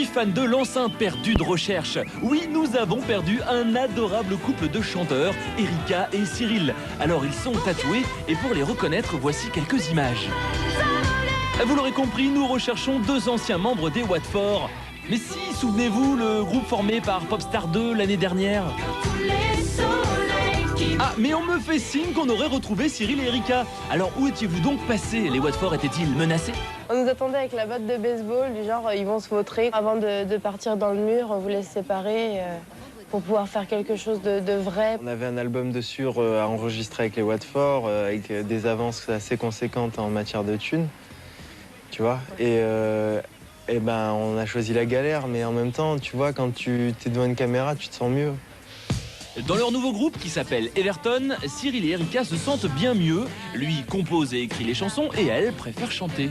Amis fans de l'enceinte perdue de recherche, oui, nous avons perdu un adorable couple de chanteurs, Erika et Cyril. Alors ils sont tatoués et pour les reconnaître, voici quelques images. Vous l'aurez compris, nous recherchons deux anciens membres des Watford. Mais si, souvenez-vous, le groupe formé par Popstar 2 l'année dernière. Ah, mais on me fait signe qu'on aurait retrouvé Cyril et Erika. Alors où étiez-vous donc passés? Les Watford étaient-ils menacés? On nous attendait avec la batte de baseball, du genre ils vont se vautrer. Avant de partir dans le mur, on voulait se séparer pour pouvoir faire quelque chose de vrai. On avait un album de sûr à enregistrer avec les Watford, avec des avances assez conséquentes en matière de thunes, tu vois. Et ben on a choisi la galère, mais en même temps, tu vois, quand tu es devant une caméra, tu te sens mieux. Dans leur nouveau groupe qui s'appelle Everton, Cyril et Erika se sentent bien mieux. Lui compose et écrit les chansons et elle préfère chanter.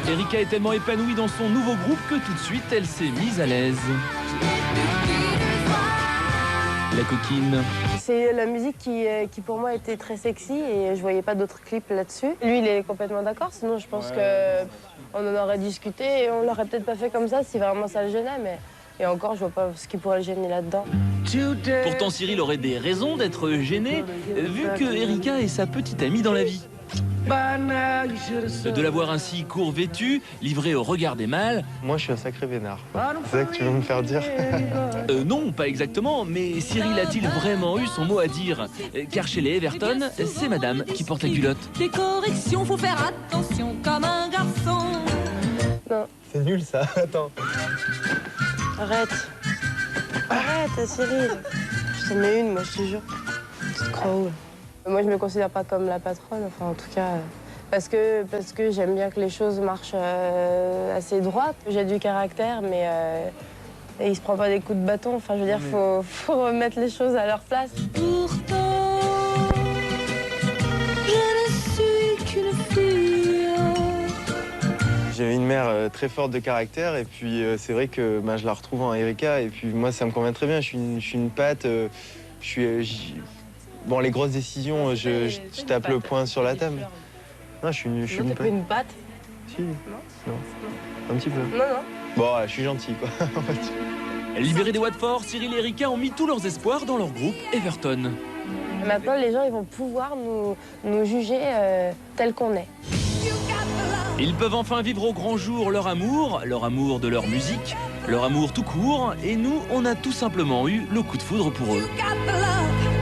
Erika est tellement épanouie dans son nouveau groupe que tout de suite elle s'est mise à l'aise. La coquine. C'est la musique qui pour moi était très sexy et je voyais pas d'autres clips là-dessus. Lui il est complètement d'accord, sinon je pense qu'on en aurait discuté et on l'aurait peut-être pas fait comme ça si vraiment ça le gênait, mais et encore je vois pas ce qui pourrait le gêner là-dedans. Pourtant Cyril aurait des raisons d'être gêné vu que Erika est sa petite amie dans la vie. De la voir ainsi court vêtue, livrée au regard des mâles. Moi, je suis un sacré vénard. C'est ça que tu veux me faire dire? Non, pas exactement, mais Cyril a-t-il vraiment eu son mot à dire? Car chez les Everton, c'est madame qui porte la culotte. Des corrections, faut faire attention comme un garçon. Non. C'est nul ça, attends. Arrête. Arrête Cyril. Je t'en mets une moi je te jure. Tu te crois où? Moi, je me considère pas comme la patronne, enfin en tout cas, parce que j'aime bien que les choses marchent assez droit. J'ai du caractère, mais il se prend pas des coups de bâton. Enfin, je veux dire, faut remettre les choses à leur place. Pourtant, je ne suis qu'une fille. J'ai une mère très forte de caractère et puis c'est vrai que je la retrouve en Erika et puis moi, ça me convient très bien. Je suis une patte, Bon, les grosses décisions, je tape le poing sur la table. Non, je suis une patte. Une patte? Si. Non. Un petit peu. Non. Bon, ouais, je suis gentil, quoi. Libérés des Watford, Cyril et Erika ont mis tous leurs espoirs dans leur groupe Everton. Maintenant, les gens ils vont pouvoir nous juger tels qu'on est. Ils peuvent enfin vivre au grand jour leur amour de leur musique, leur amour tout court, et nous, on a tout simplement eu le coup de foudre pour eux. Got the love.